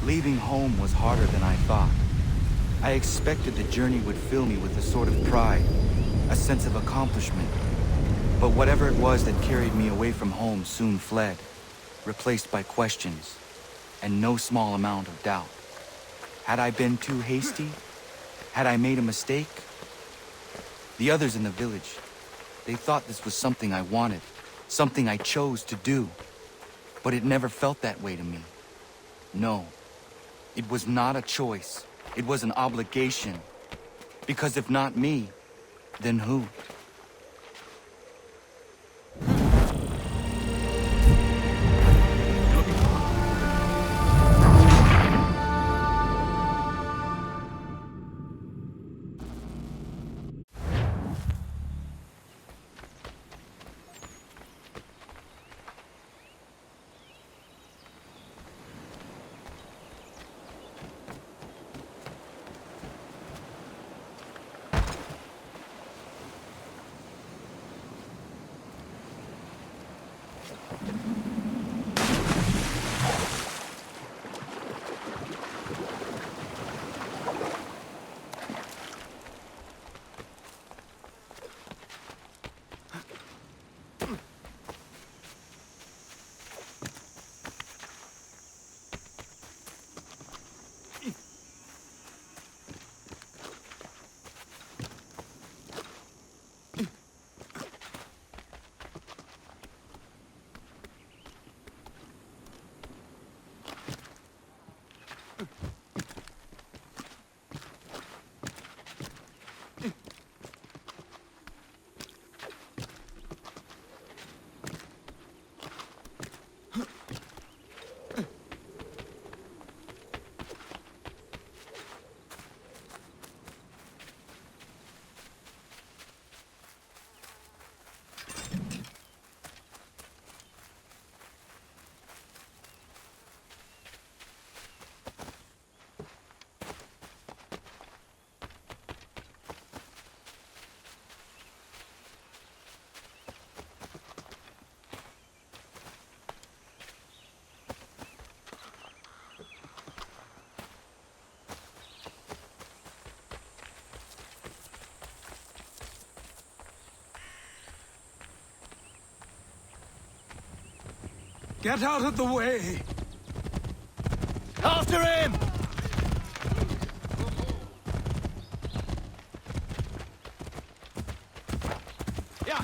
Leaving home was harder than I thought. I expected the journey would fill me with a sort of pride, a sense of accomplishment. But whatever it was that carried me away from home soon fled, replaced by questions, and no small amount of doubt. Had I been too hasty? Had I made a mistake? The others in the village, they thought this was something I wanted, something I chose to do. But it never felt that way to me. No, it was not a choice. It was an obligation. Because if not me, then who? Get out of the way! After him! Yeah.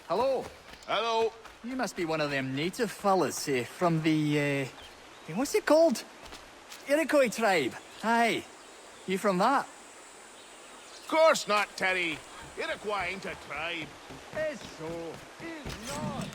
Hello. Hello. You must be one of them native fellas, from the, what's it called? Iroquois tribe. Aye. You from that? Of course not, Terry. Iroquois ain't a tribe. It's so. It's not.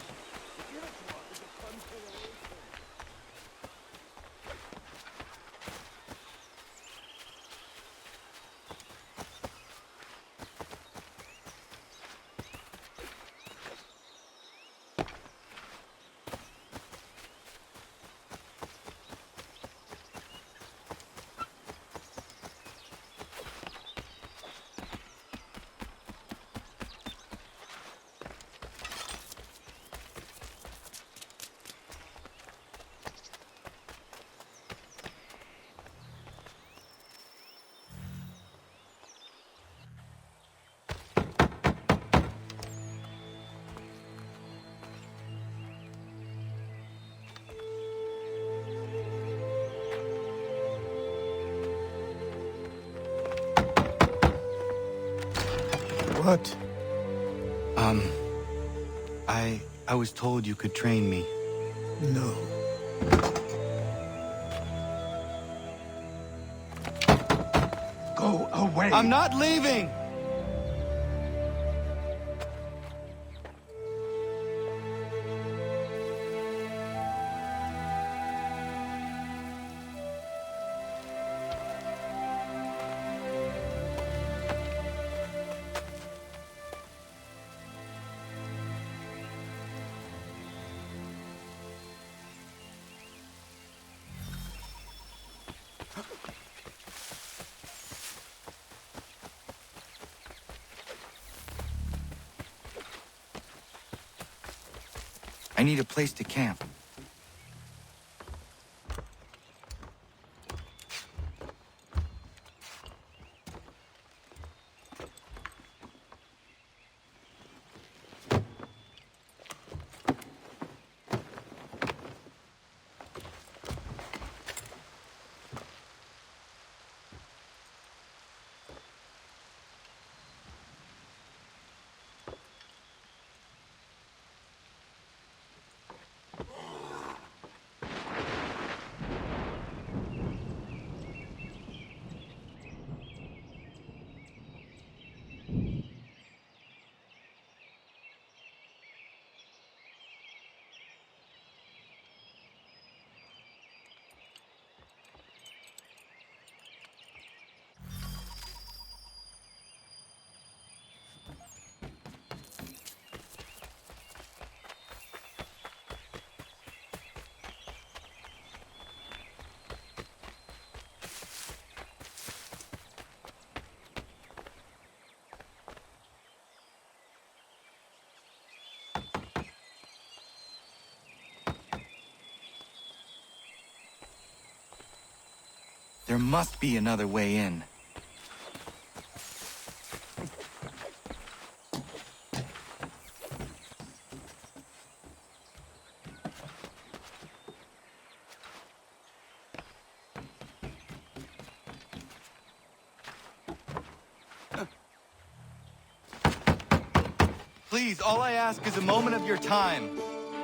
What? I was told you could train me. No. Go away. I'm not leaving! I need a place to camp. There must be another way in. Please, all I ask is a moment of your time.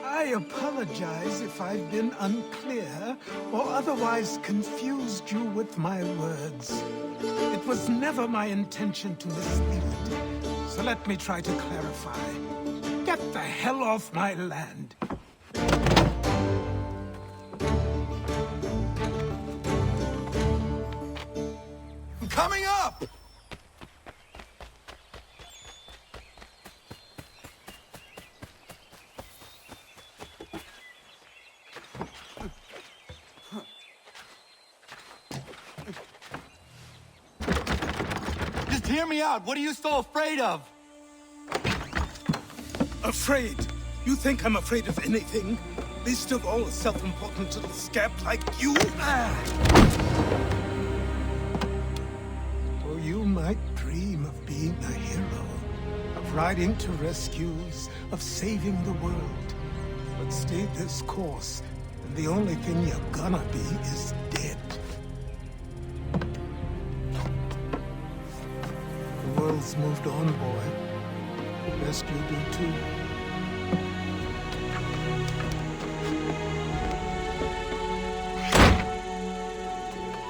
I apologize if I've been unclear or otherwise confused you with my words. It was never my intention to mislead, so let me try to clarify. Get the hell off my land. I'm coming up! Just hear me out. What are you so afraid of? Afraid? You think I'm afraid of anything? Least of all a self-important little scamp like you? Or you might dream of being a hero, of riding to rescues, of saving the world. But stay this course, and the only thing you're gonna be is dead. The world's moved on, boy. Best you do too.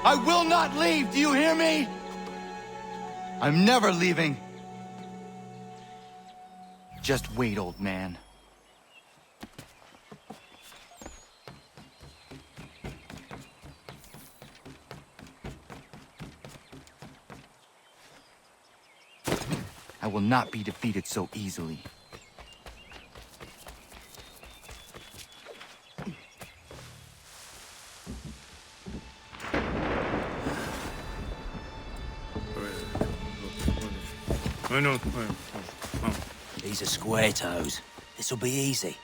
I will not leave, do you hear me? I'm never leaving. Just wait, old man. I will not be defeated so easily. These are square toes. This'll be easy.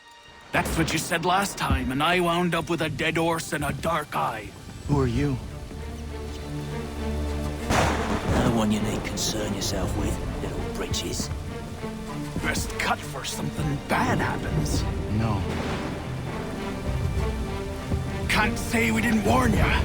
That's what you said last time, and I wound up with a dead horse and a dark eye. Who are you? No one you need concern yourself with, little britches. Best cut for something bad happens. No. Can't say we didn't warn ya.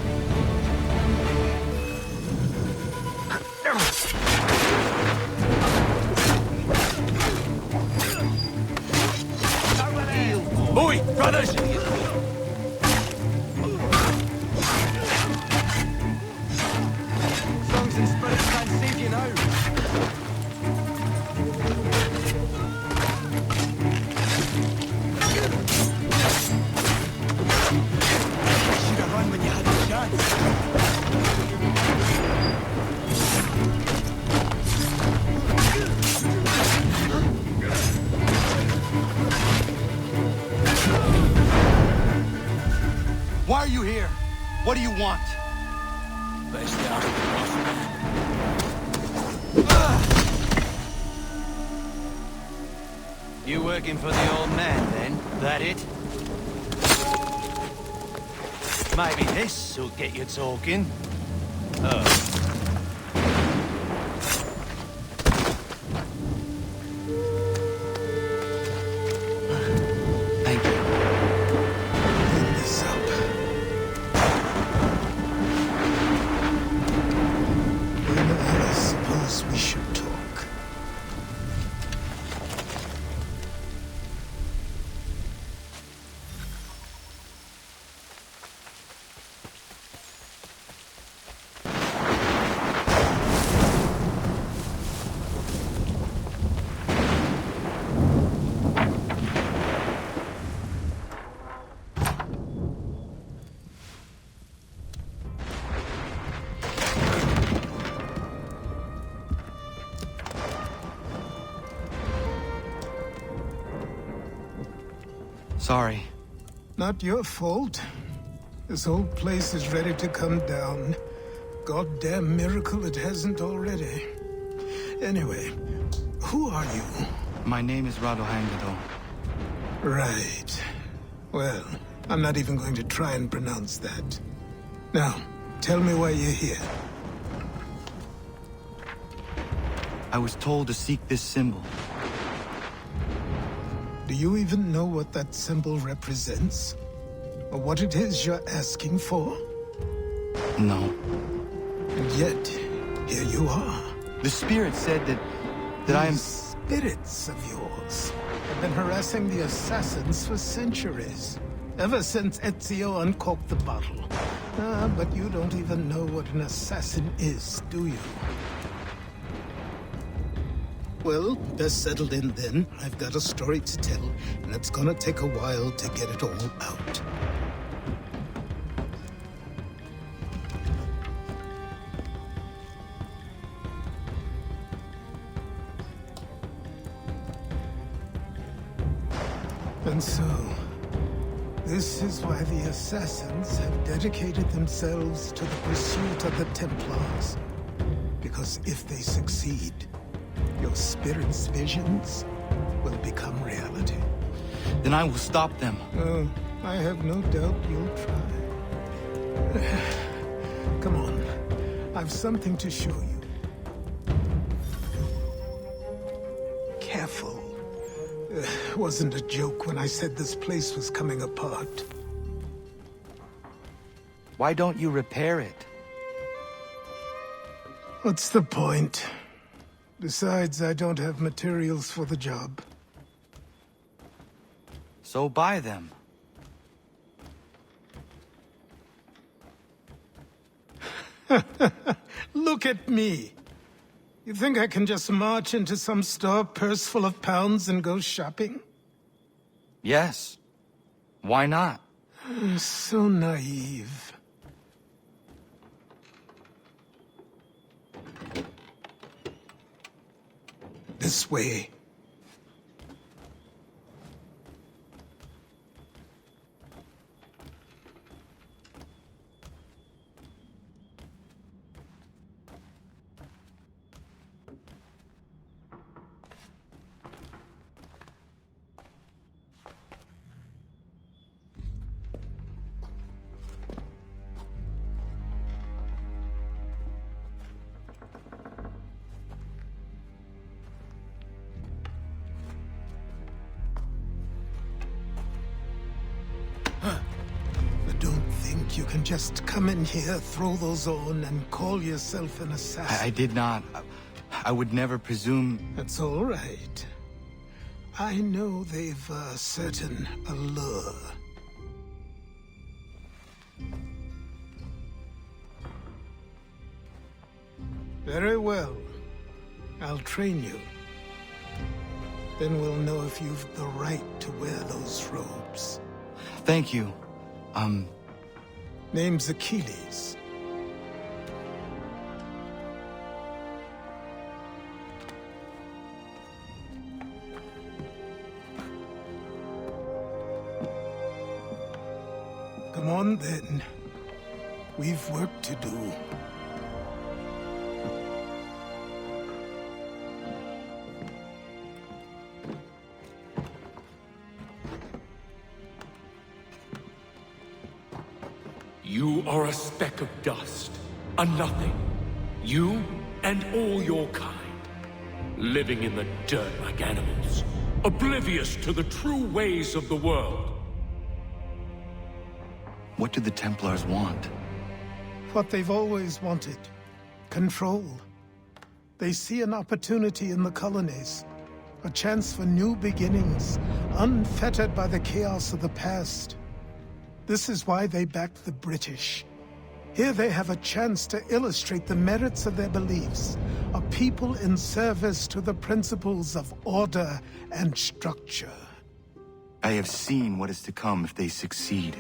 What do you want? Best ask the boss man. You working for the old man, then? That it? Maybe this'll get you talking. Thank you. Clean this up. Then I suppose we should talk. Sorry. Not your fault. This whole place is ready to come down. Goddamn miracle it hasn't already. Anyway, who are you? My name is Radohangado. Right. Well, I'm not even going to try and pronounce that. Now, tell me why you're here. I was told to seek this symbol. Do you even know what that symbol represents? Or what it is you're asking for? No. And yet, here you are. The spirit said that I am... These spirits of yours have been harassing the assassins for centuries. Ever since Ezio uncorked the bottle. But you don't even know what an assassin is, do you? Well, best settled in then. I've got a story to tell, and it's gonna take a while to get it all out. And so, this is why the assassins have dedicated themselves to the pursuit of the Templars. Because if they succeed, your spirit's visions will become reality. Then I will stop them. Oh, I have no doubt you'll try. Come on. I've something to show you. Careful. Wasn't a joke when I said this place was coming apart. Why don't you repair it? What's the point? Besides, I don't have materials for the job. So buy them. Look at me. You think I can just march into some store, purse full of pounds, and go shopping? Yes. Why not? So naive. This way. You can just come in here, throw those on, and call yourself an assassin. I did not. I would never presume... That's all right. I know they've a certain allure. Very well. I'll train you. Then we'll know if you've the right to wear those robes. Thank you. Name's Achilles. Come on, then. We've work to do. You are a speck of dust, a nothing. You and all your kind. Living in the dirt like animals. Oblivious to the true ways of the world. What do the Templars want? What they've always wanted. Control. They see an opportunity in the colonies. A chance for new beginnings, unfettered by the chaos of the past. This is why they backed the British. Here they have a chance to illustrate the merits of their beliefs. A people in service to the principles of order and structure. I have seen what is to come if they succeed.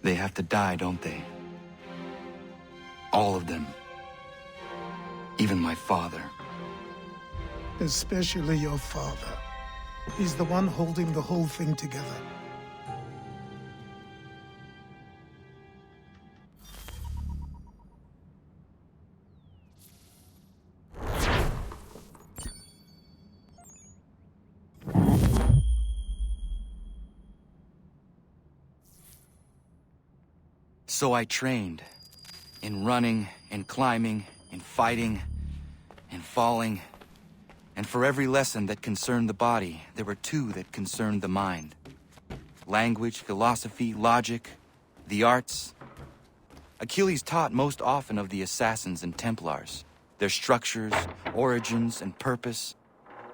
They have to die, don't they? All of them. Even my father. Especially your father. He's the one holding the whole thing together. So I trained. In running, in climbing, in fighting, in falling. And for every lesson that concerned the body, there were two that concerned the mind. Language, philosophy, logic, the arts. Achilles taught most often of the assassins and Templars, their structures, origins, and purpose.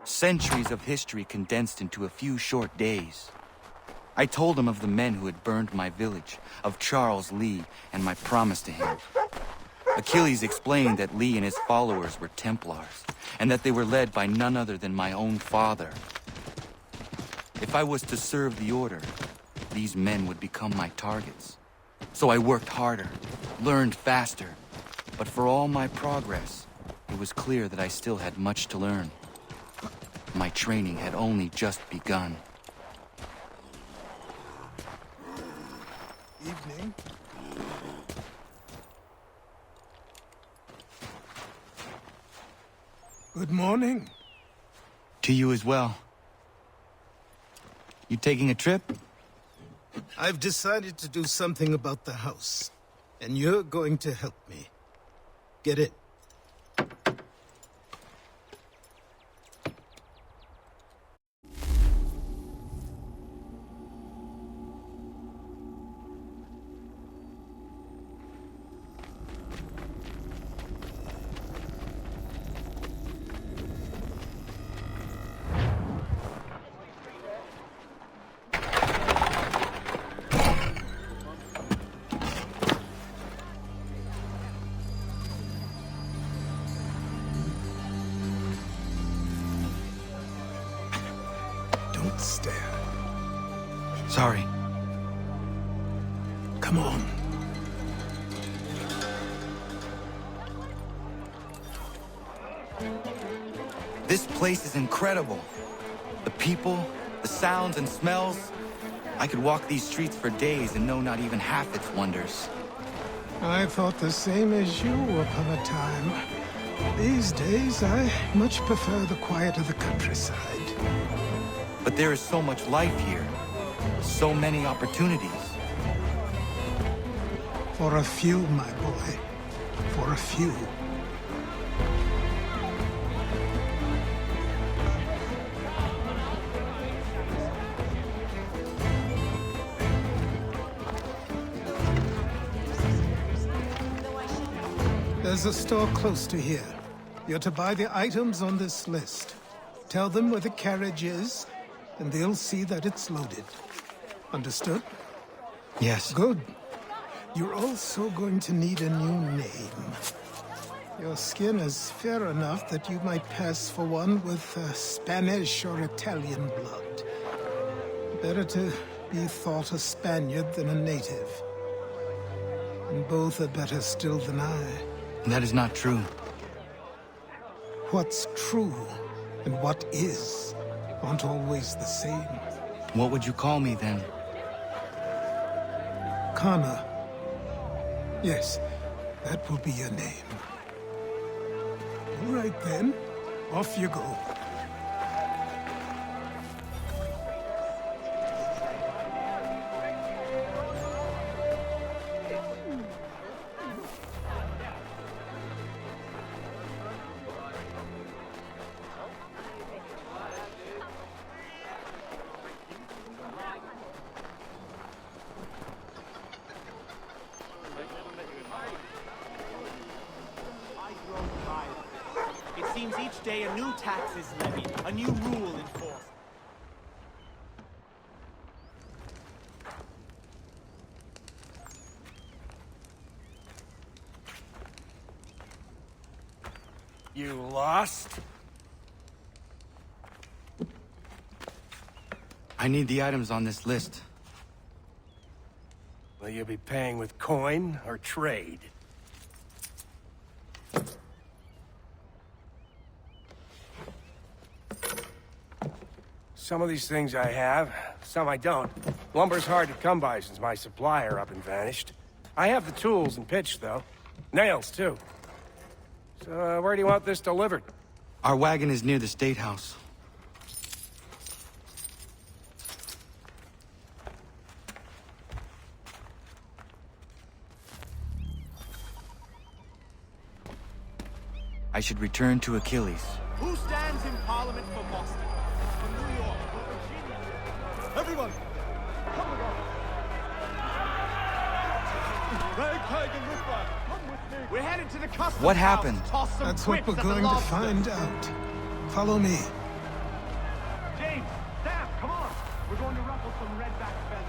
Centuries of history condensed into a few short days. I told him of the men who had burned my village, of Charles Lee, and my promise to him. Achilles explained that Lee and his followers were Templars, and that they were led by none other than my own father. If I was to serve the order, these men would become my targets. So I worked harder, learned faster, but for all my progress, it was clear that I still had much to learn. My training had only just begun. Evening. Good morning. To you as well. You taking a trip? I've decided to do something about the house, and you're going to help me. Get it? Don't stare. Sorry. Come on. This place is incredible. The people, the sounds and smells. I could walk these streets for days and know not even half its wonders. I thought the same as you upon a time. These days, I much prefer the quiet of the countryside. But there is so much life here. So many opportunities. For a few, my boy. For a few. There's a store close to here. You're to buy the items on this list. Tell them where the carriage is, and they'll see that it's loaded. Understood? Yes. Good. You're also going to need a new name. Your skin is fair enough that you might pass for one with Spanish or Italian blood. Better to be thought a Spaniard than a native. And both are better still than I. That is not true. What's true and what is aren't always the same. What would you call me then? Kana. Yes, That will be your name. All right then, off you go. It seems each day a new tax is levied, a new rule enforced. You lost? I need the items on this list. Will you be paying with coin or trade? Some of these things I have, some I don't. Lumber's hard to come by since my supplier up and vanished. I have the tools and pitch, though. Nails, too. So, where do you want this delivered? Our wagon is near the State House. I should return to Achilles. Who stands in Parliament for Boston? For New York? For Virginia? Everyone! Come along! Ragtag and riffraff, come with me! We're headed to the customs What house. happened? Toss some That's what whips we're at the going to lobster. find out. Follow me. James, Sam, come on! We're going to ruffle some redback feathers.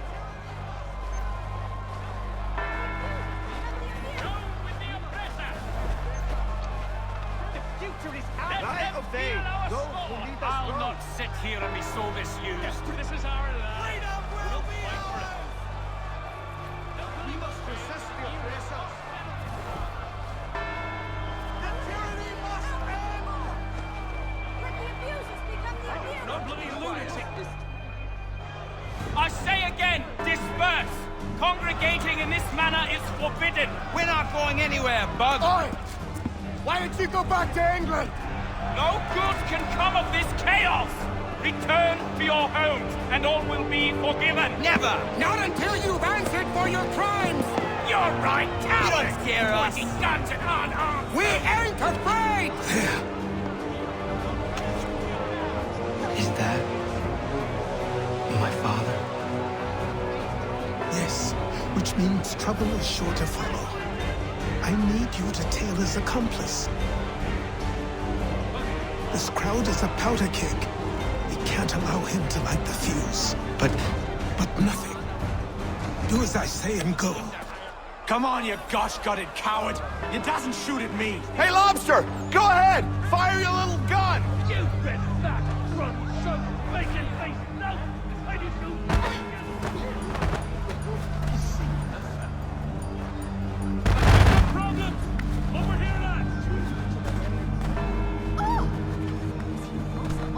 The future is out! Light of day! Those who lead us I'll wrong. not sit here and be so misused. This is our life. Freedom will be ours! We must resist the oppressors! The tyranny must end! Let the abusers become the abusers. No bloody lunatic. I say again, disperse. Congregating in this manner is forbidden. We're not going anywhere, Bug! Oi! Why don't you go back to England? No good can come of this chaos. Return to your homes, and all will be forgiven. Never! Not until you've answered for your crimes! You're right, coward. You don't scare us. Pointing guns and unarmed. We ain't afraid! There. Is that my father? Yes, which means trouble is sure to follow. I need you to tail his accomplice. This crowd is a powder keg. We can't allow him to light the fuse. But But nothing. Do as I say and go. Come on, you gosh-gutted coward! It doesn't shoot at me! Hey, Lobster! Go ahead! Fire your little gun! You bit fat, drunk, so bacon face. No, I didn't do. Problems over here, lads.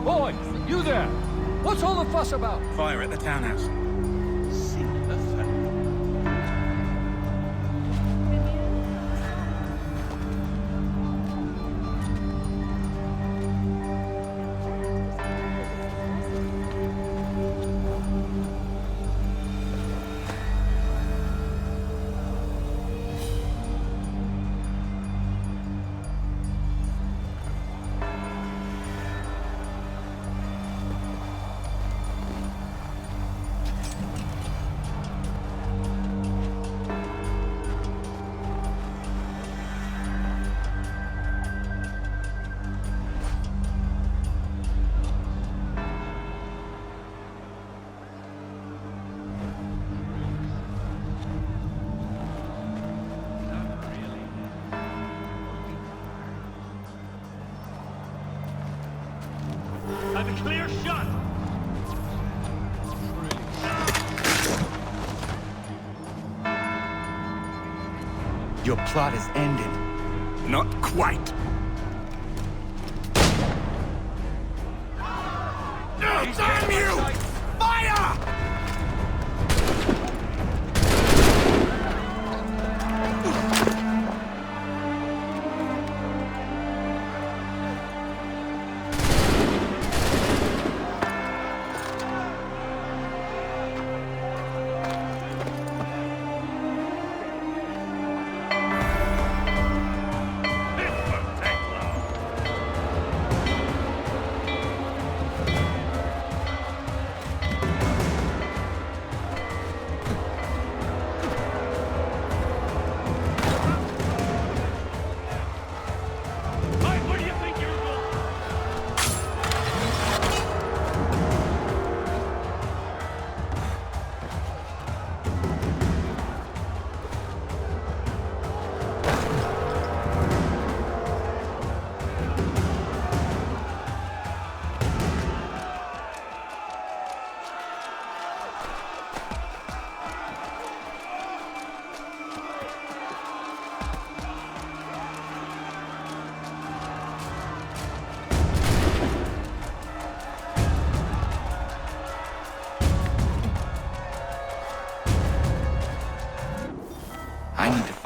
Boy, you there! What's all the fuss about? Fire at the townhouse. Have a clear shot. your plot is ended. Not quite. Damn you! Fire!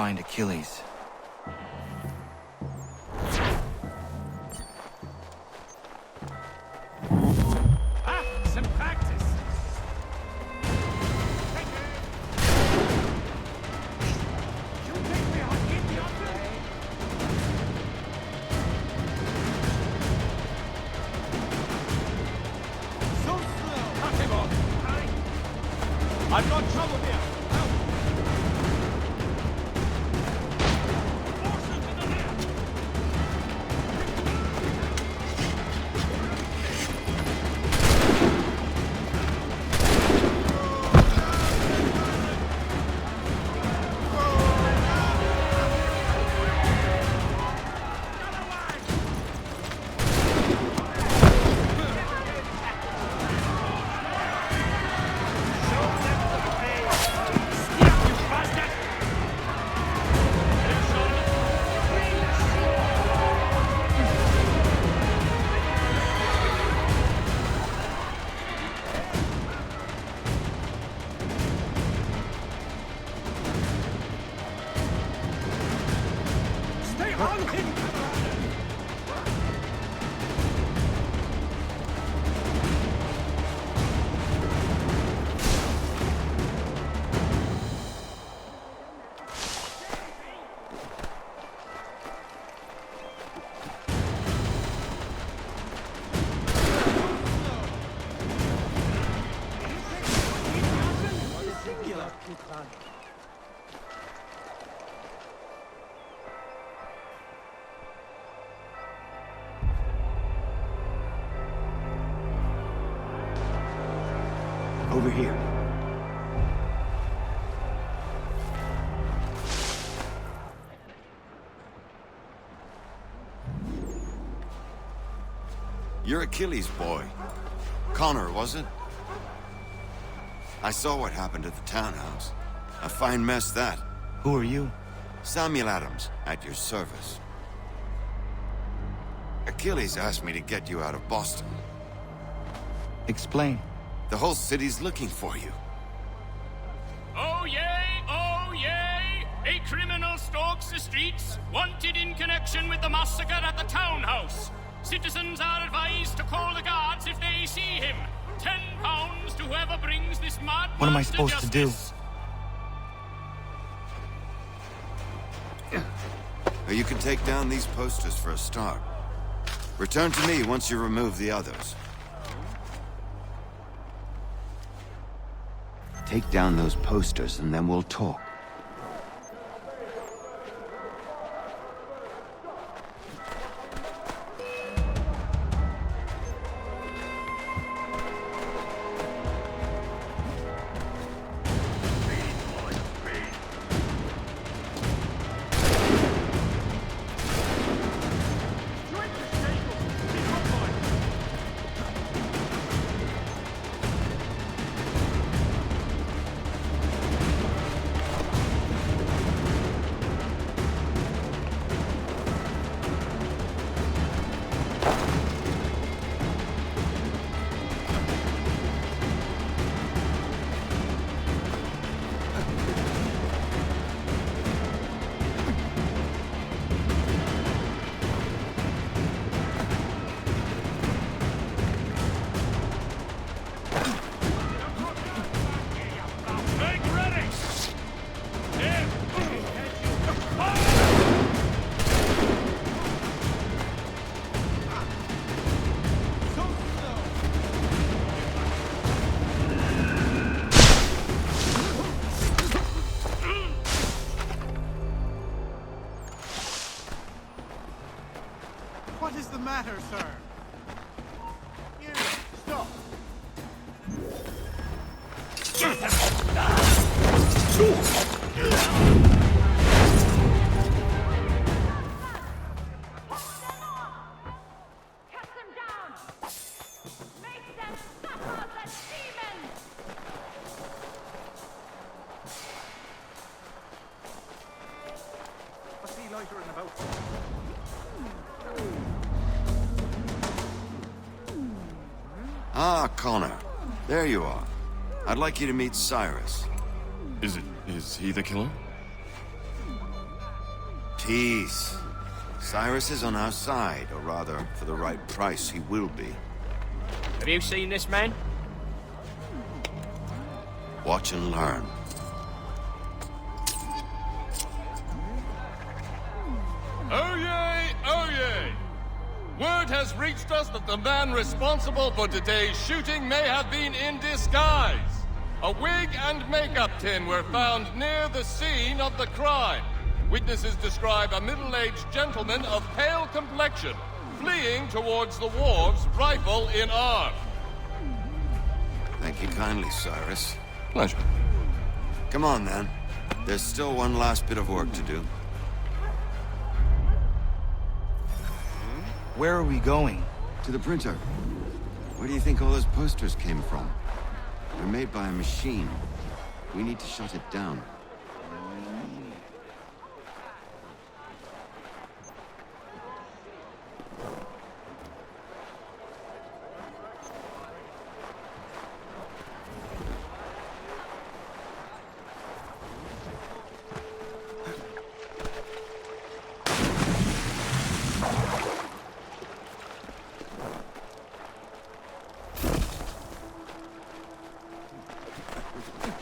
find Achilles. Some practice. You think we are idiots? So slow. Cut him off. I've got trouble here. Help. Forces in the rear. Stay on him, commander! Over here. You're Achilles' boy. Connor, was it? I saw what happened at the townhouse. A fine mess, that. Who are you? Samuel Adams, at your service. Achilles asked me to get you out of Boston. Explain. The whole city's looking for you. Oh yay, oh yay! A criminal stalks the streets, wanted in connection with the massacre at the townhouse. Citizens are advised to call the guards if they see him. £10 to whoever brings this madman. What am I supposed to do? You can take down these posters for a start. Return to me once you remove the others. Take down those posters and then we'll talk. What is the matter, sir? You, stop! Cut them down! Make them suffer the demons! What's he loitering about? Ah, Connor. There you are. I'd like you to meet Cyrus. Is he the killer? Peace. Cyrus is on our side, or rather, for the right price, he will be. Have you seen this man? Watch and learn. Oh yay, oh yay! Word has reached us that the man responsible for today's shooting may have been in disguise. A wig and makeup tin were found near the scene of the crime. Witnesses describe a middle-aged gentleman of pale complexion fleeing towards the wharves, rifle in arm. Thank you kindly, Cyrus. Pleasure. Come on, then. There's still one last bit of work to do. Where are we going? To the printer. Where do you think all those posters came from? They're made by a machine. We need to shut it down.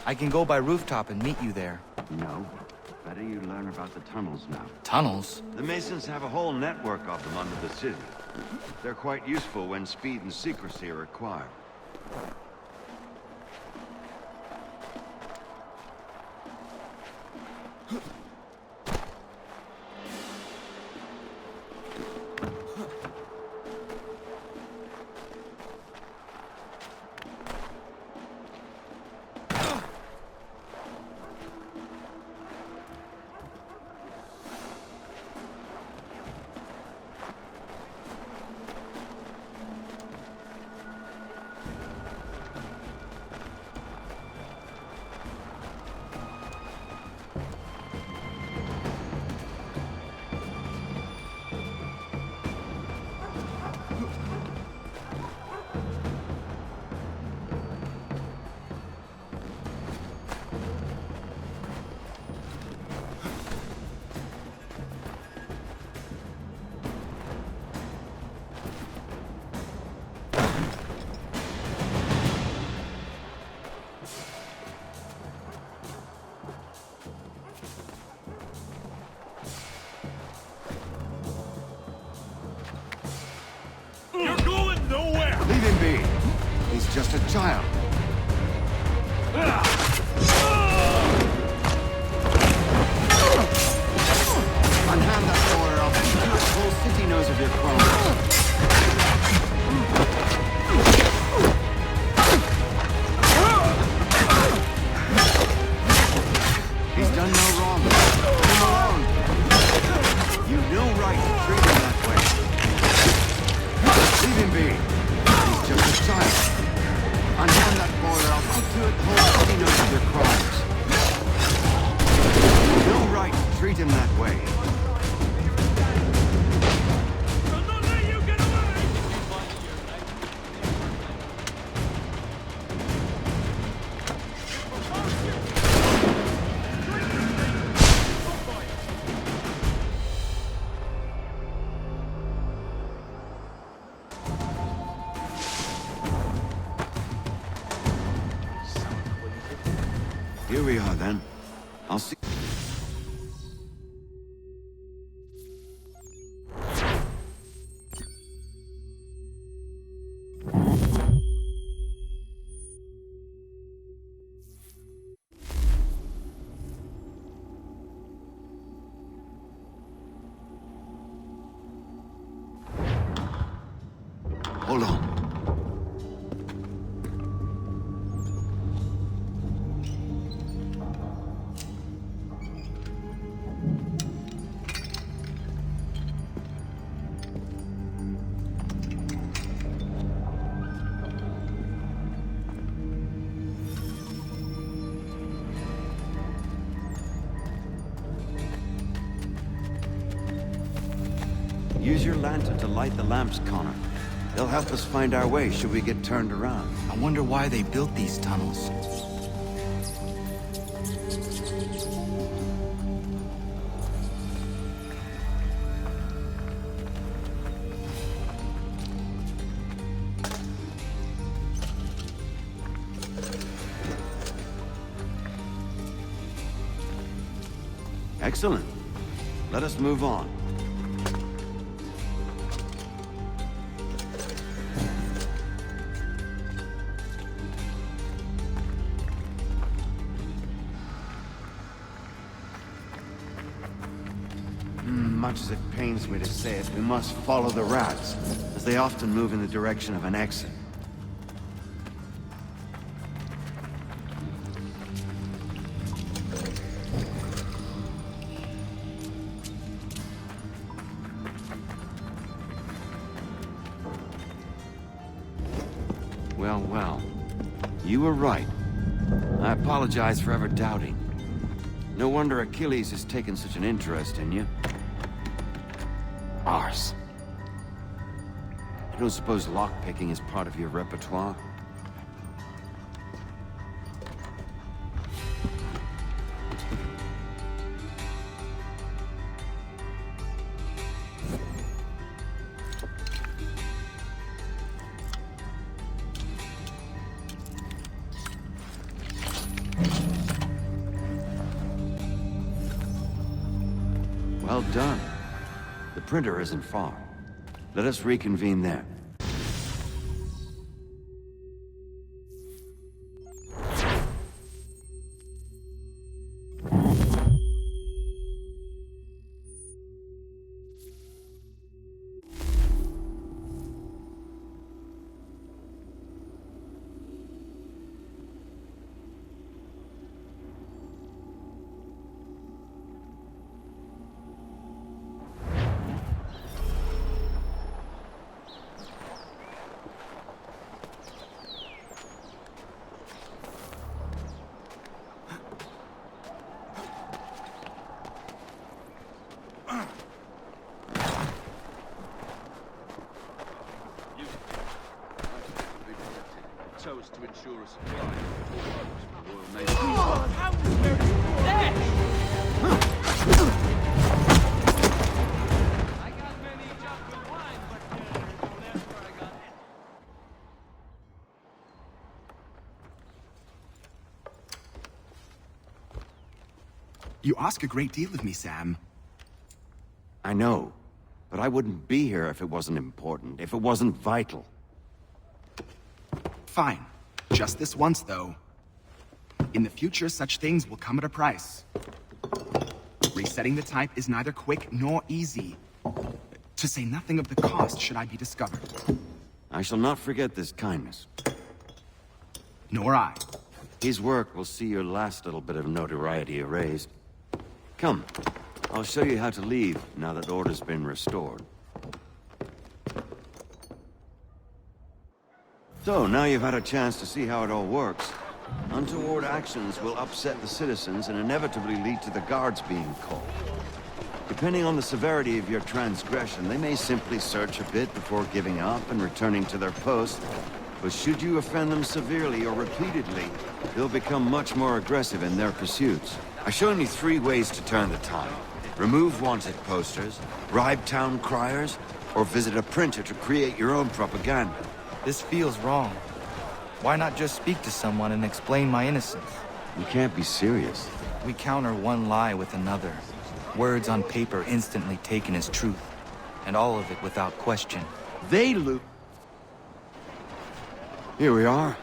I can go by rooftop and meet you there. No. Better you learn about the tunnels now. Tunnels? The Masons have a whole network of them under the city. They're quite useful when speed and secrecy are required. Leave him be. He's just a child. Unhand that door or else the whole city knows of your crimes. He's done no wrong. Leave him alone. You've no right to treat him that way. Leave him be. He's just a child. Unhand that boy or I'll put to it the whole city knows of your crimes. You've no right to treat him that way. Here we are, then. I'll see... Hold on. Use your lantern to light the lamps, Connor. They'll help us find our way should we get turned around. I wonder why they built these tunnels. Excellent. Let us move on. Much as it pains me to say it, we must follow the rats, as they often move in the direction of an exit. Well, well. You were right. I apologize for ever doubting. No wonder Achilles has taken such an interest in you. Arse. I don't suppose lockpicking is part of your repertoire? Well done. The printer isn't far. Let us reconvene there. Toast to ensure a supply of all the Royal Navy. I got many jugs of wine, but that's where I got it. You ask a great deal of me, Sam. I know, but I wouldn't be here if it wasn't important, if it wasn't vital. Fine. Just this once, though. In the future, such things will come at a price. Resetting the type is neither quick nor easy. To say nothing of the cost should I be discovered. I shall not forget this kindness. Nor I. His work will see your last little bit of notoriety erased. Come, I'll show you how to leave now that order's been restored. So, now you've had a chance to see how it all works. Untoward actions will upset the citizens and inevitably lead to the guards being called. Depending on the severity of your transgression, they may simply search a bit before giving up and returning to their post. But should you offend them severely or repeatedly, they'll become much more aggressive in their pursuits. I've shown you 3 ways to turn the tide. Remove wanted posters, bribe town criers, or visit a printer to create your own propaganda. This feels wrong. Why not just speak to someone and explain my innocence? You can't be serious. We counter one lie with another. Words on paper instantly taken as truth. And all of it without question. They Here we are.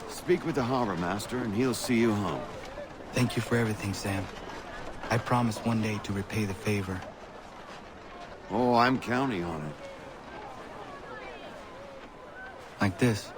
Speak with the harbor master and he'll see you home. Thank you for everything, Sam. I promise one day to repay the favor. Oh, I'm counting on it. Like this.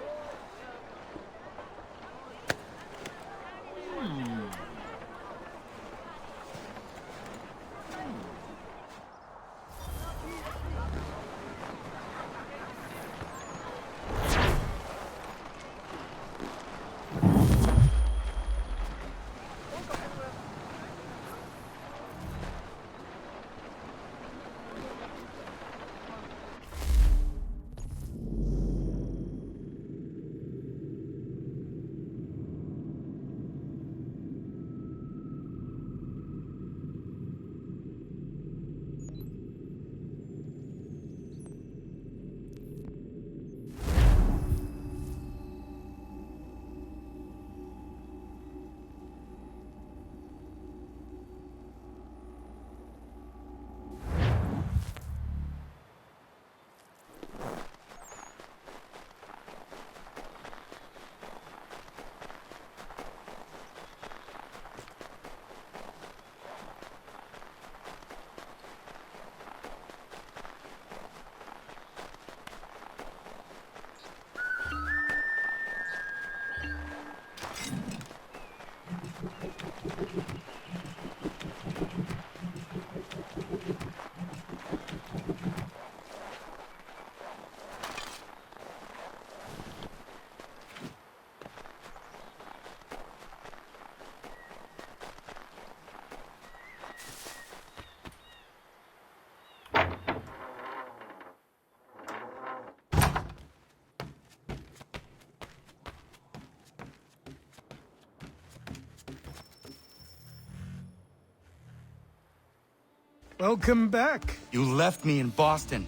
Welcome back. You left me in Boston.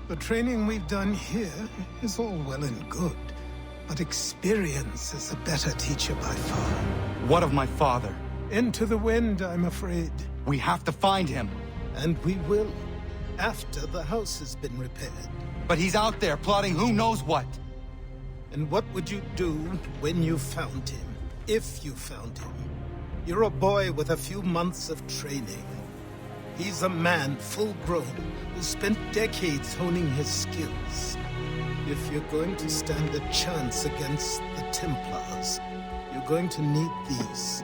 The training we've done here is all well and good, but experience is a better teacher by far. What of my father? Into the wind, I'm afraid. We have to find him. And we will, after the house has been repaired. But he's out there plotting who knows what. And what would you do when you found him? If you found him? You're a boy with a few months of training. He's a man, full-grown, who spent decades honing his skills. If you're going to stand a chance against the Templars, you're going to need these.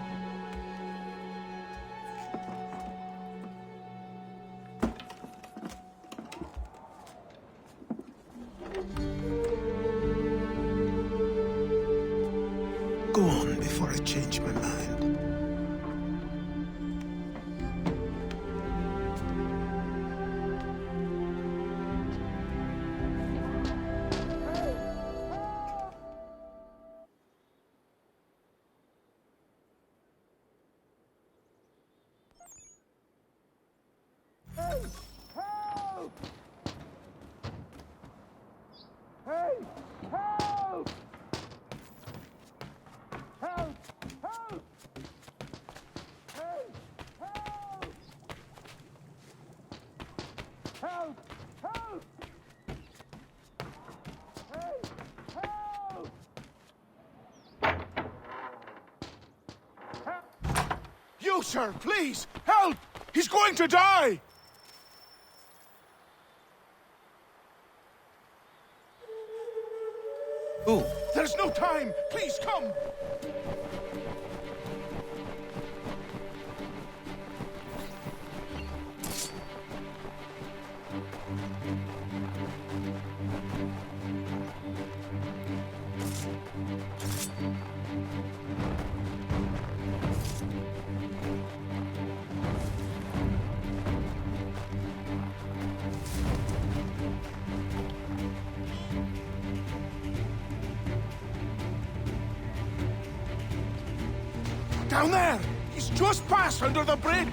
Go on before I change my mind. You, sir, please, help! He's going to die! Who? There's no time! Please, come! Down there! He's just passed under the bridge!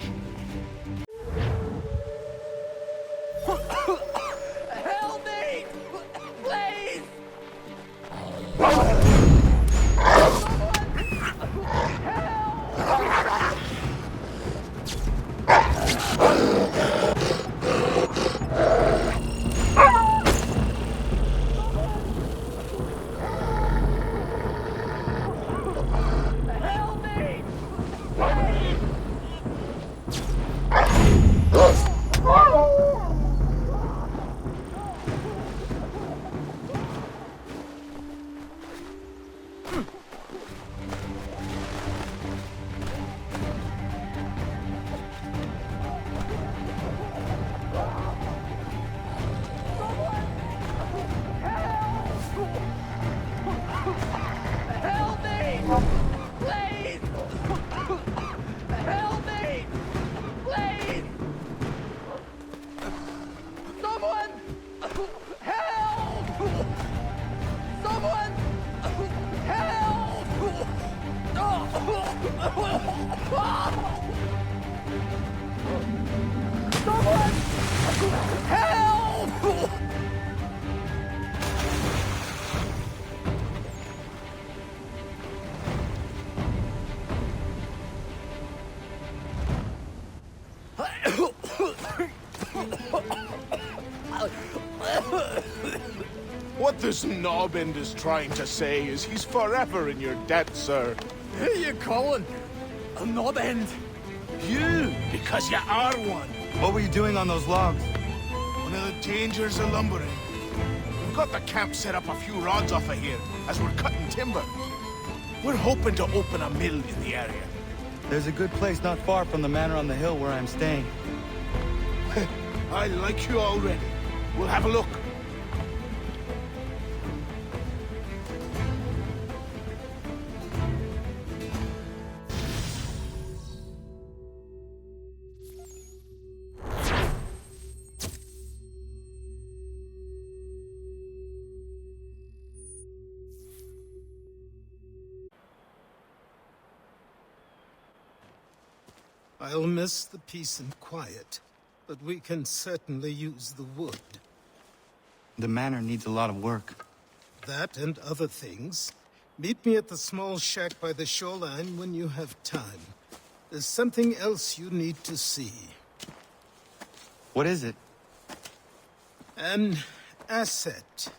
Help me! Please! Help me! Please! Help me! Please! Someone! Help! Someone! Help! Someone! Help! What this knobend is trying to say is he's forever in your debt, sir. Who you calling? A knobend? You, because you are one. What were you doing on those logs? One of the dangers of lumbering. We've got the camp set up a few rods off of here, as we're cutting timber. We're hoping to open a mill in the area. There's a good place not far from the manor on the hill where I'm staying. I like you already. We'll have a look. I'll miss the peace and quiet, but we can certainly use the wood. The manor needs a lot of work. That and other things. Meet me at the small shack by the shoreline when you have time. There's something else you need to see. What is it? An asset.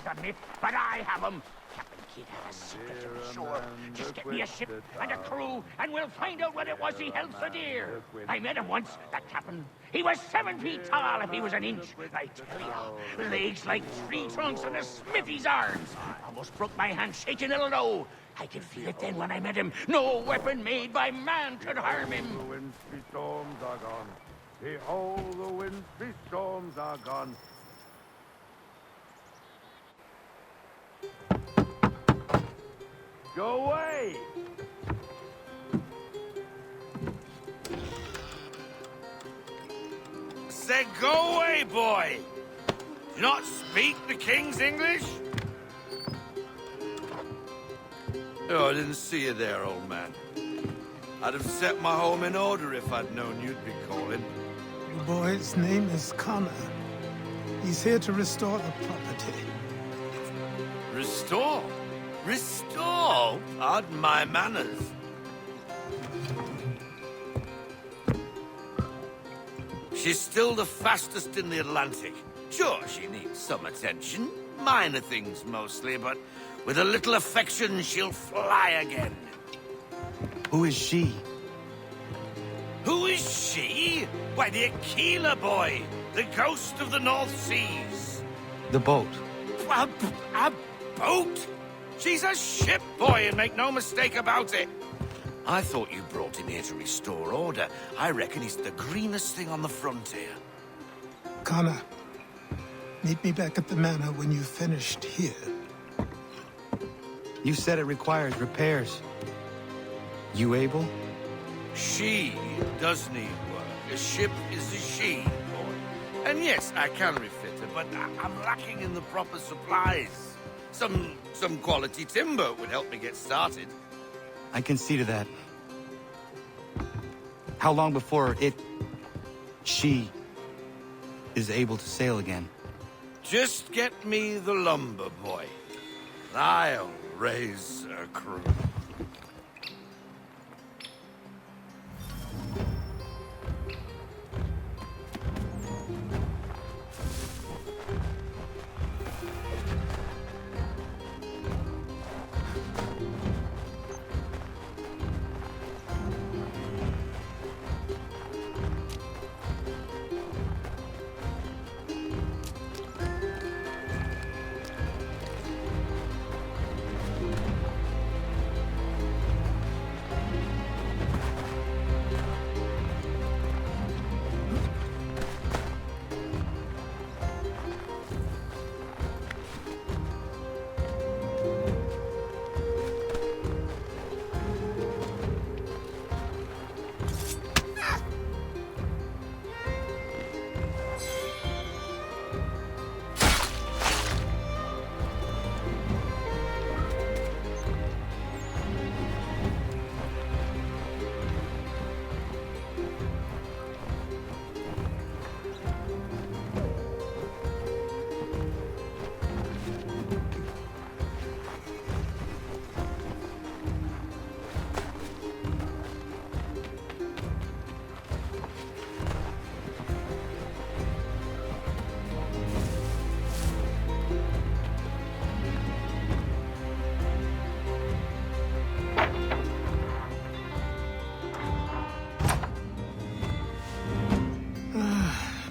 A myth, but I have them. Captain Kidd had a secret to be sure. Just get me a ship and a crew, and we'll find out what it was he held so dear. I met him once, that captain. He was 7 feet tall if he was an inch. I tell you, legs like tree trunks and a smithy's arms. Almost broke my hand shaking it'll know. I could feel it then when I met him. No weapon made by man could harm him. The wintry storms are gone. Behold, the wintry storms are gone. Go away! Say, go away, boy! Do you not speak the King's English? Oh, I didn't see you there, old man. I'd have set my home in order if I'd known you'd be calling. The boy's name is Connor. He's here to restore the property. Restore? Restore? Pardon my manners. She's still the fastest in the Atlantic. Sure, she needs some attention. Minor things mostly, but with a little affection, she'll fly again. Who is she? Who is she? Why, the Aquila boy, the ghost of the North Seas. The boat. A boat? She's a ship, boy, and make no mistake about it. I thought you brought him here to restore order. I reckon he's the greenest thing on the frontier. Connor, meet me back at the manor when you've finished here. You said it requires repairs. You able? She does need work. A ship is a she, boy. And yes, I can refit her, but I'm lacking in the proper supplies. Some quality timber would help me get started. I can see to that. How long before she is able to sail again? Just get me the lumber, boy. I'll raise a crew.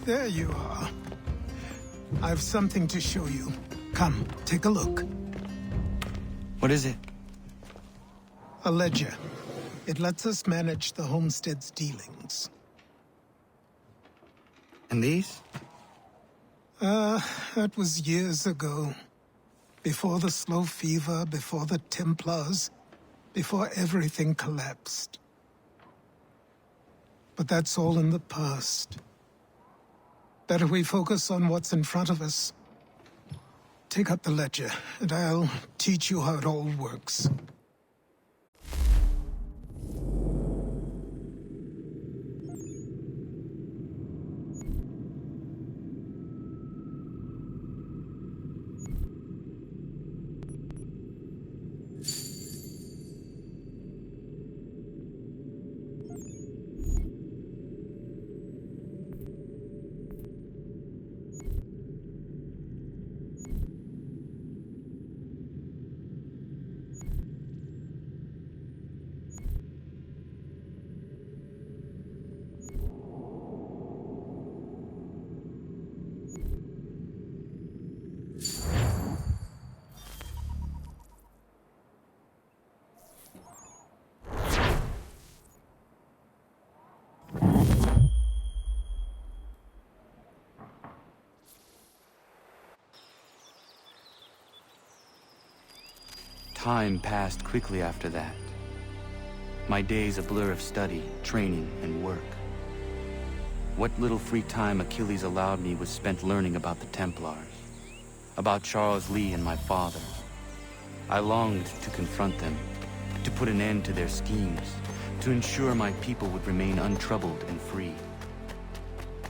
There you are. I've something to show you. Come, take a look. What is it? A ledger. It lets us manage the homestead's dealings. And these? That was years ago. Before the slow fever, before the Templars, before everything collapsed. But that's all in the past. Better we focus on what's in front of us. Take up the ledger, and I'll teach you how it all works. Time passed quickly after that. My days a blur of study, training, and work. What little free time Achilles allowed me was spent learning about the Templars, about Charles Lee and my father. I longed to confront them, to put an end to their schemes, to ensure my people would remain untroubled and free.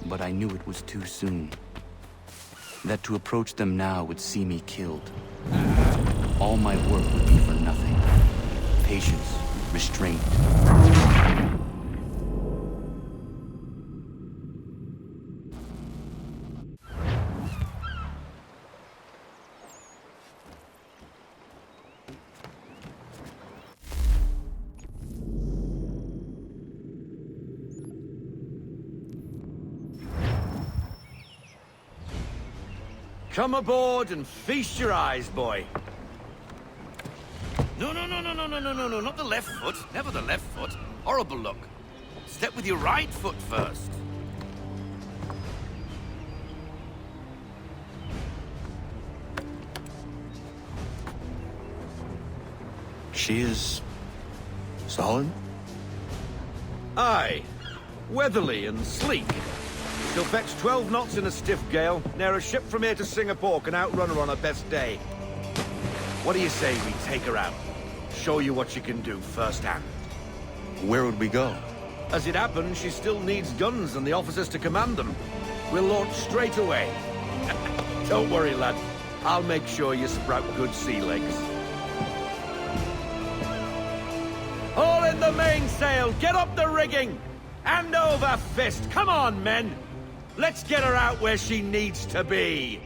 But I knew it was too soon. That to approach them now would see me killed. All my work would be for nothing. Patience, restraint. Come aboard and feast your eyes, boy. No, not the left foot. Never the left foot. Horrible look. Step with your right foot first. She is solid? Aye. Weatherly and sleek. She'll fetch 12 knots in a stiff gale. Ne'er a ship from here to Singapore can outrun her on her best day. What do you say we take her out? Show you what she can do firsthand. Where would we go? As it happens, she still needs guns and the officers to command them. We'll launch straight away. Don't worry, lad. I'll make sure you sprout good sea legs. All in the mainsail! Get up the rigging! Hand over fist! Come on, men! Let's get her out where she needs to be!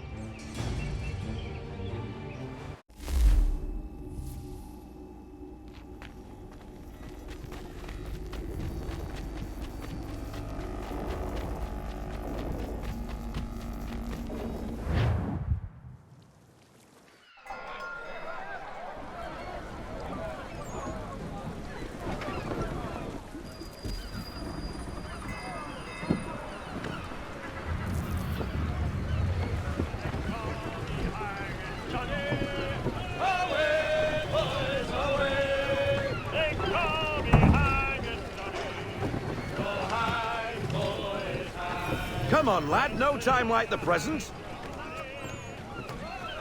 Come on, lad, no time like the present.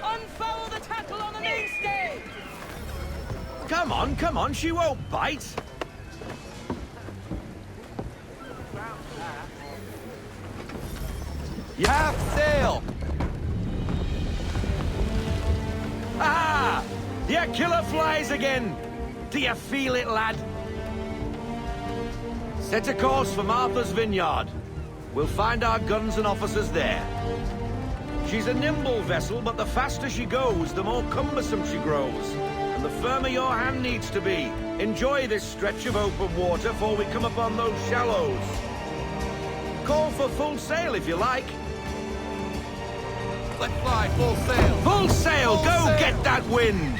Unfoul the tackle on the mainstay! Come on, she won't bite. You have sail! Ah! The killer flies again! Do you feel it, lad? Set a course for Martha's Vineyard. We'll find our guns and officers there. She's a nimble vessel, but the faster she goes, the more cumbersome she grows. And the firmer your hand needs to be. Enjoy this stretch of open water before we come upon those shallows. Call for full sail if you like. Let's fly full sail! Full sail! Full Go sail. get that wind!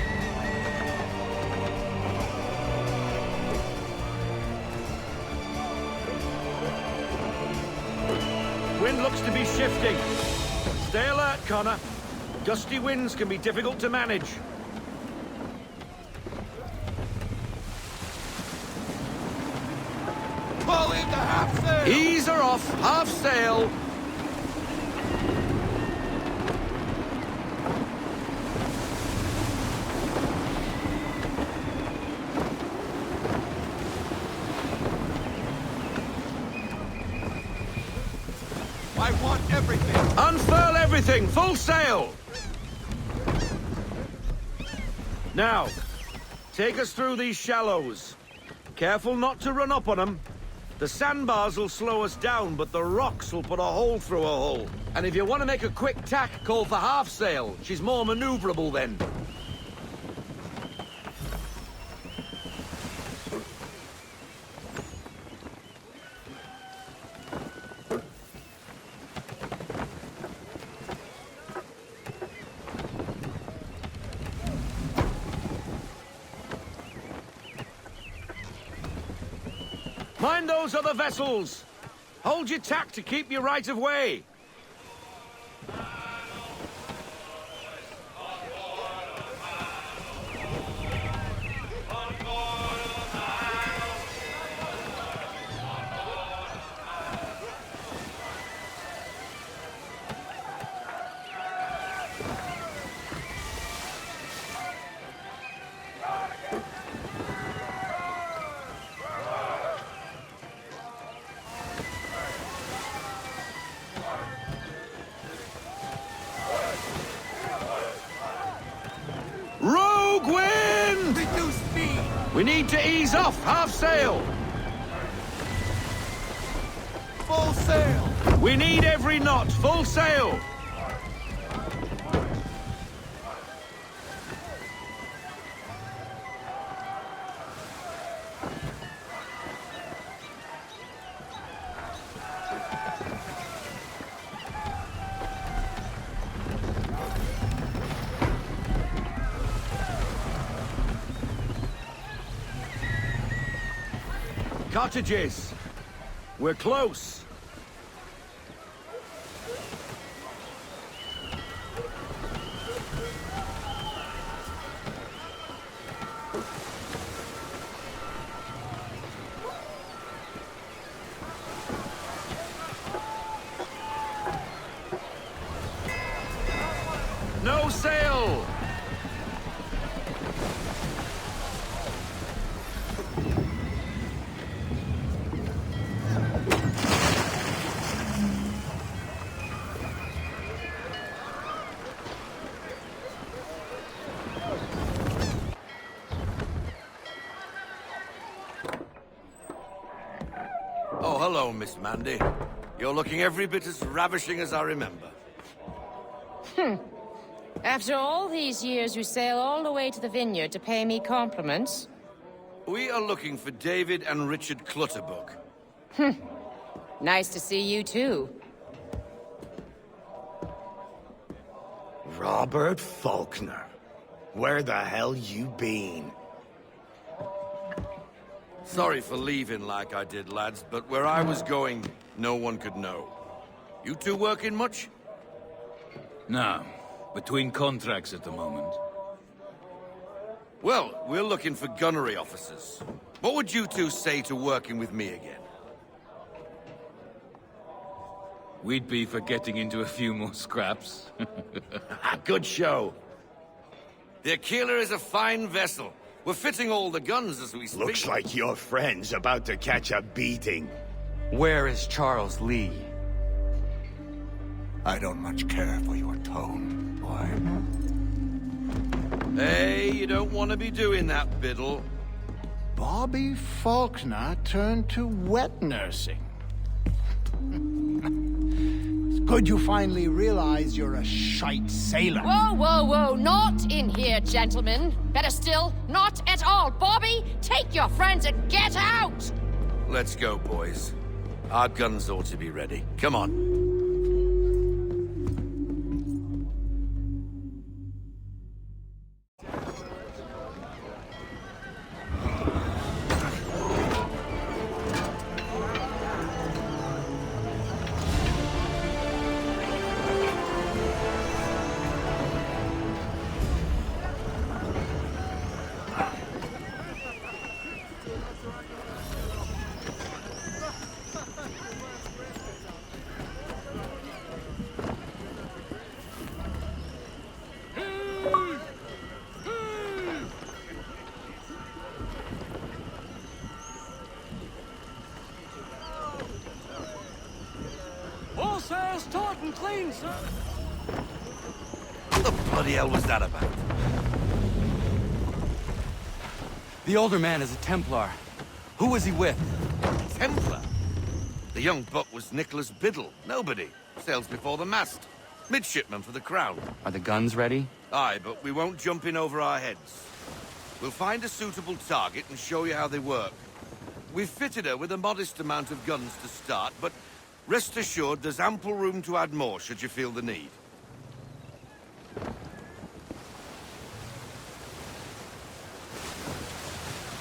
Wind looks to be shifting. Stay alert, Connor. Gusty winds can be difficult to manage. Pull into half sail! Ease her off, half sail. I want everything! Unfurl everything, full sail! Now, take us through these shallows. Careful not to run up on them. The sandbars will slow us down, but the rocks will put a hole through a hull. And if you want to make a quick tack, call for half sail. She's more maneuverable then. Mind those other vessels! Hold your tack to keep your right of way! Rogue wind! Reduce speed! We need to ease off, half sail! Full sail! We need every knot, full sail! Cottages! We're close! No sail! Hello, Miss Mandy. You're looking every bit as ravishing as I remember. After all these years, you sail all the way to the vineyard to pay me compliments? We are looking for David and Richard Clutterbuck. Nice to see you, too. Robert Faulkner. Where the hell you been? Sorry for leaving like I did, lads, but where I was going, no one could know. You two working much? No. Between contracts at the moment. Well, we're looking for gunnery officers. What would you two say to working with me again? We'd be for getting into a few more scraps. Good show. The Aquila is a fine vessel. We're fitting all the guns as we speak. Looks like your friend's about to catch a beating. Where is Charles Lee? I don't much care for your tone, boy. Hey, you don't want to be doing that, Biddle. Bobby Faulkner turned to wet nursing. It's good you finally realize you're a shite sailor. Whoa, whoa, whoa, not in here, gentlemen. Better still, not at all. Bobby, take your friends and get out! Let's go, boys. Our guns ought to be ready. Come on. Taut and clean, sir. What the bloody hell was that about? The older man is a Templar. Who was he with? Templar? The young buck was Nicholas Biddle. Nobody. Sails before the mast. Midshipman for the Crown. Are the guns ready? Aye, but we won't jump in over our heads. We'll find a suitable target and show you how they work. We've fitted her with a modest amount of guns to start, but rest assured there's ample room to add more should you feel the need.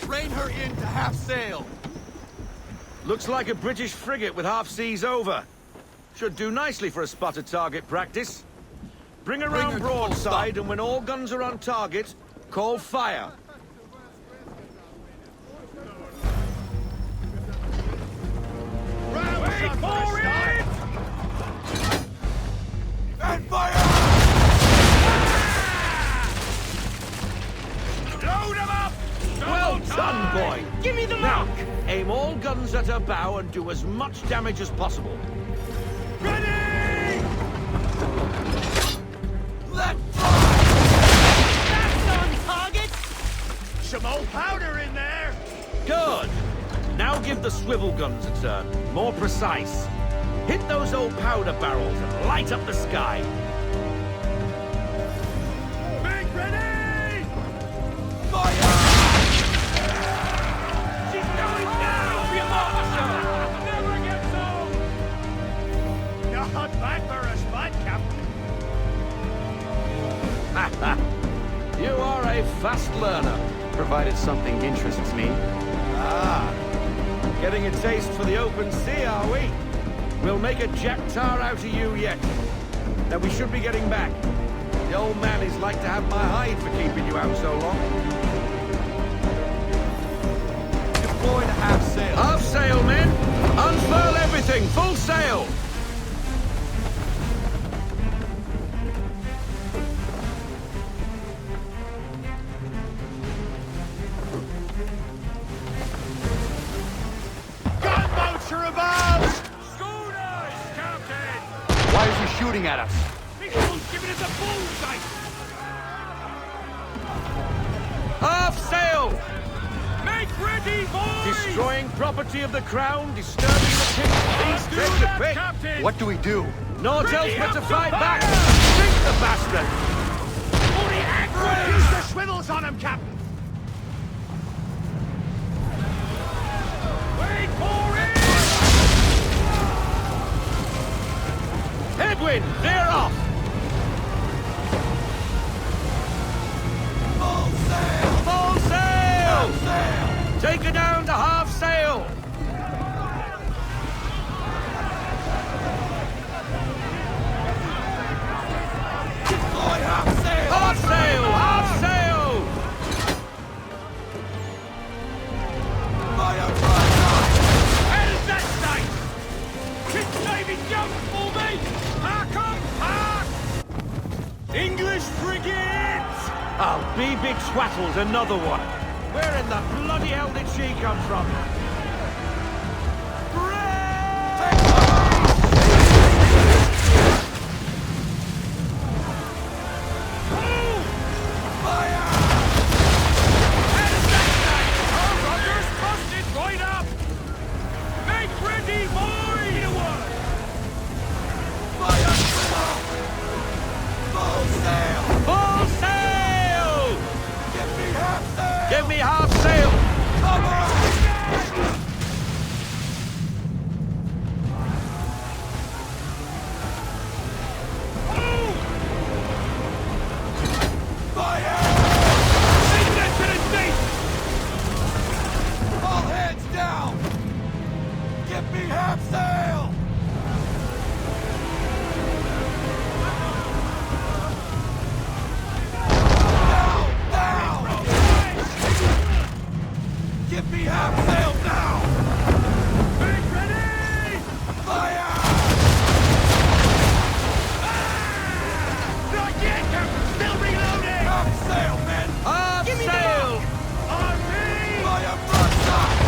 Rein her in to half sail. Looks like a British frigate with half seas over. Should do nicely for a spotted target practice. Bring her round broadside, and when all guns are on target, call fire. Wait for it! And fire! Load them up! Well done, boy! Give me the Now, mark! aim all guns at her bow and do as much damage as possible. Ready! Let That's on target! Some old powder in there! Good! Now give the swivel guns a turn. More precise. Hit those old powder barrels and light up the sky. Make ready! Fire! She's going down, Field Officer! Never gets old! Not bad for a spot, Captain. You are a fast learner. Provided something interests me. Ah. Getting a taste for the open sea, are we? We'll make a jack tar out of you yet. Now we should be getting back. The old man is like to have my hide for keeping you out so long. Deploy to half sail. Half sail, men! Unfurl everything! Full sail! Why is he shooting at us? He's giving us a bullseye! Half sail! Make ready, boys! Destroying property of the crown, disturbing the king's peace. Take your pick. Captain! What do we do? Naught else but to fight back. Sink the bastard. Use the swivels on him, Captain! Wait for it! Headwind, veer off. Full sail! Full sail! Take her down to half sail. Half sail! Half sail! How's that sight? It's David Jones for me! Hark on, hark! English frigates! I'll be big swattles, another one. Where in the bloody hell did she come from? Give me half sail! Come on! Fire! Sink that to the deep! All hands down! Give me half sail! Give me half sail now! Be ready! Fire! Not yet, Captain! Still reloading! Half sail, men! Half sail! On me! Fire broadside!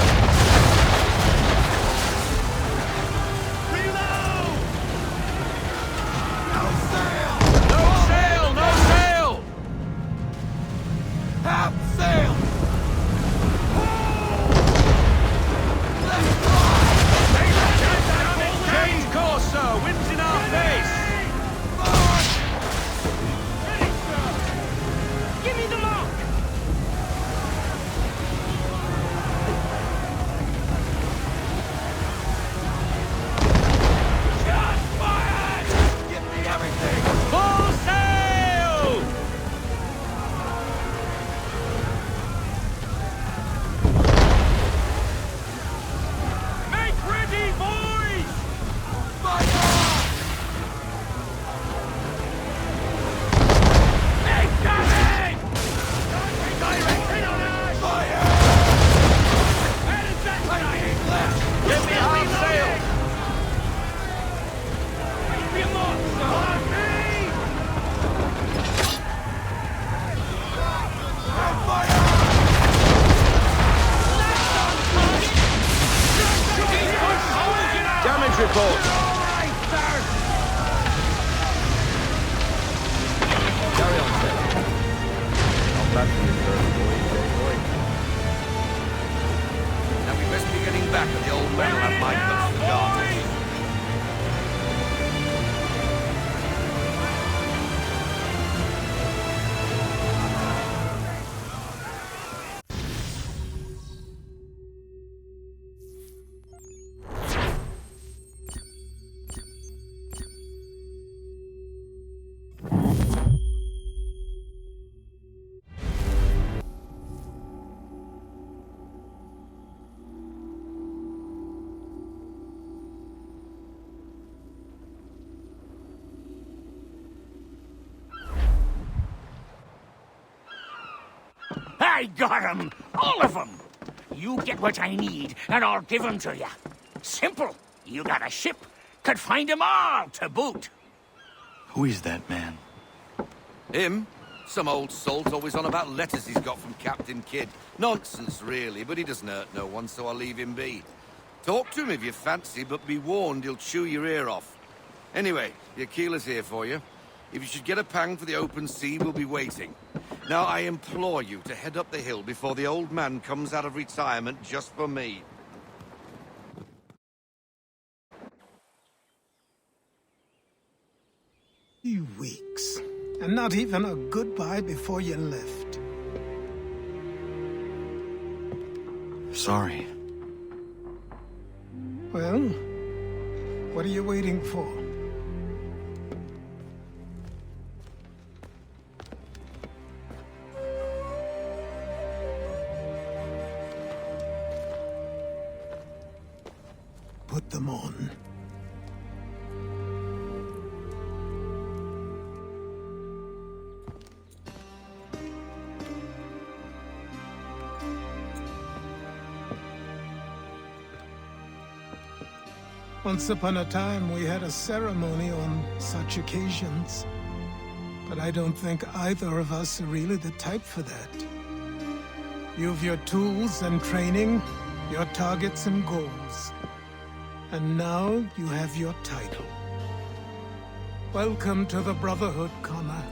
Reload! No sail! No sail! No sail! Half sail! Change course, sir. Wind's in our face. Give me the mark! Shots fired! Give me everything. Full sail! Make ready, boys! Incoming! Directing on us! Fire! Where is that sight? Give me half sail. Be a mark, sir! On me! Fire! Damage report. Carry on, sir. Not bad for you, sir. Now we best be getting back, or the old man will have my books forgotten. I got 'em! All of 'em! You get what I need, and I'll give 'em to you. Simple. You got a ship, could find 'em all to boot. Who is that man? Him? Some old salt always on about letters he's got from Captain Kidd. Nonsense, really, but he doesn't hurt no one, so I'll leave him be. Talk to him if you fancy, but be warned he'll chew your ear off. Anyway, your keeler's here for you. If you should get a pang for the open sea, we'll be waiting. Now, I implore you to head up the hill before the old man comes out of retirement just for me. And not even a goodbye before you left. Sorry. Well, what are you waiting for? Put them on. Once upon a time, we had a ceremony on such occasions. But I don't think either of us are really the type for that. You've your tools and training, your targets and goals. And now you have your title. Welcome to the Brotherhood, Connor.